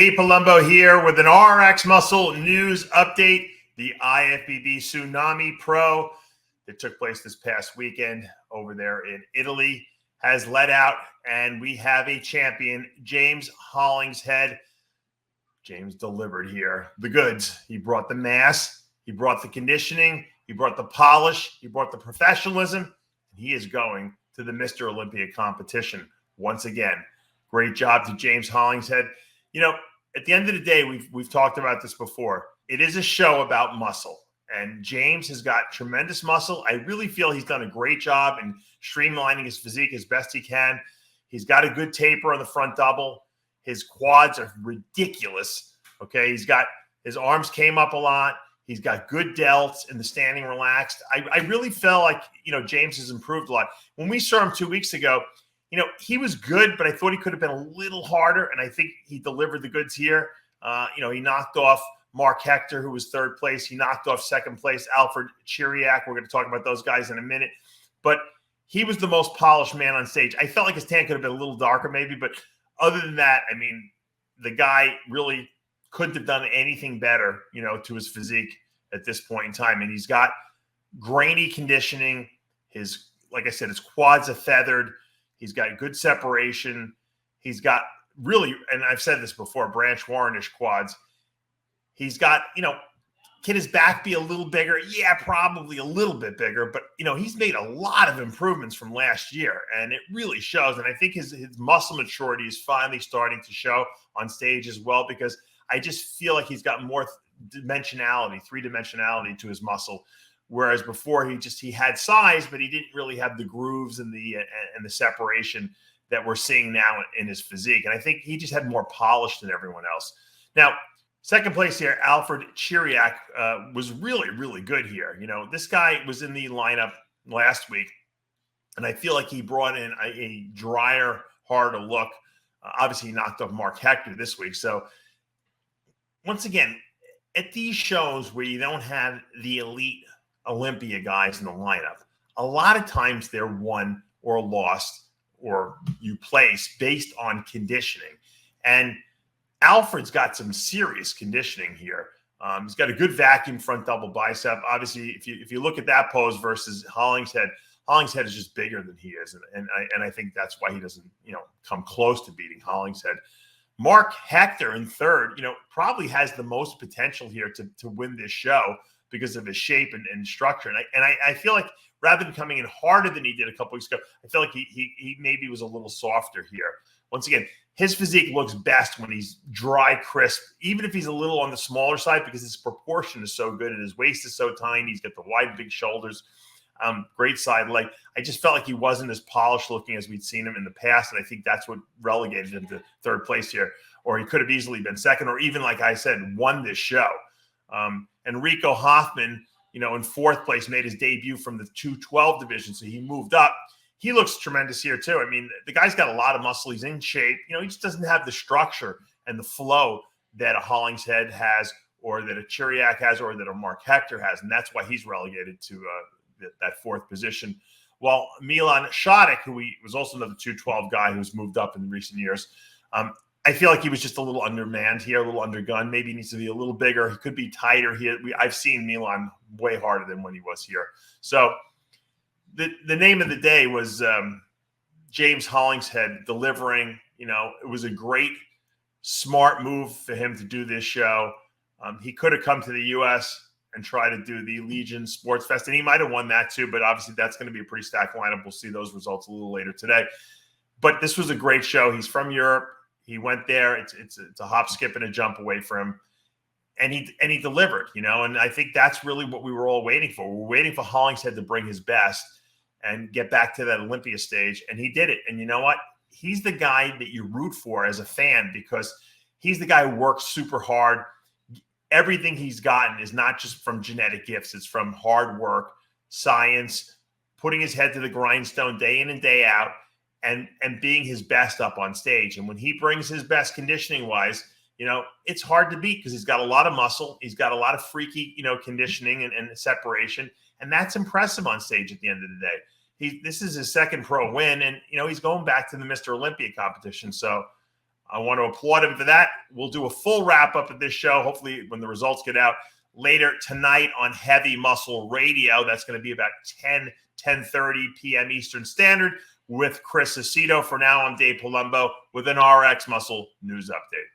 Dave Palumbo here with an RX Muscle news update. The IFBB Tsunami Pro that took place this past weekend over there in Italy has let out, and we have a champion, James Hollingshead. James delivered here the goods. He brought the mass, he brought the conditioning, he brought the polish, he brought the professionalism, and he is going to the Mr. Olympia competition once again. Great job to James Hollingshead. You know, at the end of the day, we've talked about this before. It is a show about muscle, and James has got tremendous muscle. I really feel he's done a great job in streamlining his physique as best he can. He's got a good taper on the front double. His quads are ridiculous. Okay, his arms came up a lot. He's got good delts in the standing relaxed. I really felt like, James has improved a lot. When we saw him 2 weeks ago, he was good, but I thought he could have been a little harder, and I think he delivered the goods here. He knocked off Mark Hector, who was third place. He knocked off second place Alfred Chiriak. We're going to talk about those guys in a minute. But he was the most polished man on stage. I felt like his tan could have been a little darker maybe, but other than that, I mean, the guy really couldn't have done anything better, to his physique at this point in time. And he's got grainy conditioning. Like I said, his quads are feathered. He's got good separation. He's got really, and I've said this before, branch warrenish quads. He's got, can his back be a little bigger? Yeah, probably a little bit bigger. But, he's made a lot of improvements from last year, and it really shows. And I think his muscle maturity is finally starting to show on stage as well, because I just feel like he's got more three-dimensionality to his muscle. Whereas before he had size, but he didn't really have the grooves and the separation that we're seeing now in his physique. And I think he just had more polish than everyone else. Now, second place here, Alfred Chiriak was really, really good here. This guy was in the lineup last week, and I feel like he brought in a drier, harder look. Obviously, he knocked off Mark Hector this week. So, once again, at these shows where you don't have the elite Olympia guys in the lineup, a lot of times they're won or lost or you place based on conditioning. And Alfred's got some serious conditioning here. He's got a good vacuum front double bicep. Obviously, if you look at that pose versus Hollingshead is just bigger than he is, and I think that's why he doesn't come close to beating Hollingshead. Mark Hector in third, probably has the most potential here to win this show because of his shape and structure. And I feel like rather than coming in harder than he did a couple weeks ago, I feel like he maybe was a little softer here. Once again, his physique looks best when he's dry, crisp, even if he's a little on the smaller side, because his proportion is so good and his waist is so tiny. He's got the wide, big shoulders, great side leg. I just felt like he wasn't as polished looking as we'd seen him in the past, and I think that's what relegated him to third place here. Or he could have easily been second, or even, like I said, won this show. Enrico Hoffman, in fourth place, made his debut from the 212 division, so he moved up. He looks tremendous here, too. I mean, the guy's got a lot of muscle. He's in shape. He just doesn't have the structure and the flow that a Hollingshead has, or that a Chiriak has, or that a Mark Hector has, and that's why he's relegated to that fourth position. While Milan Shattuck, who was also another 212 guy who's moved up in recent years, I feel like he was just a little undermanned here, a little undergunned. Maybe he needs to be a little bigger. He could be tighter here. I've seen Milan way harder than when he was here. So the name of the day was James Hollingshead delivering. It was a great, smart move for him to do this show. He could have come to the U.S. and try to do the Legion Sports Fest, and he might have won that too, but obviously that's going to be a pretty stacked lineup. We'll see those results a little later today. But this was a great show. He's from Europe. He went there. It's a hop, skip, and a jump away from him. And he delivered, and I think that's really what we were all waiting for. We're waiting for Hollingshead to bring his best and get back to that Olympia stage, and he did it. And you know what? He's the guy that you root for as a fan, because he's the guy who works super hard. Everything he's gotten is not just from genetic gifts. It's from hard work, science, putting his head to the grindstone day in and day out, and being his best up on stage. And when he brings his best conditioning-wise, it's hard to beat, because he's got a lot of muscle. He's got a lot of freaky, conditioning and separation. And that's impressive on stage at the end of the day. This is his second pro win, and, he's going back to the Mr. Olympia competition. So I want to applaud him for that. We'll do a full wrap-up of this show, hopefully when the results get out later tonight on Heavy Muscle Radio. That's going to be about 10:30 p.m. Eastern Standard with Chris Aceto. For now, I'm Dave Palumbo with an RX Muscle News Update.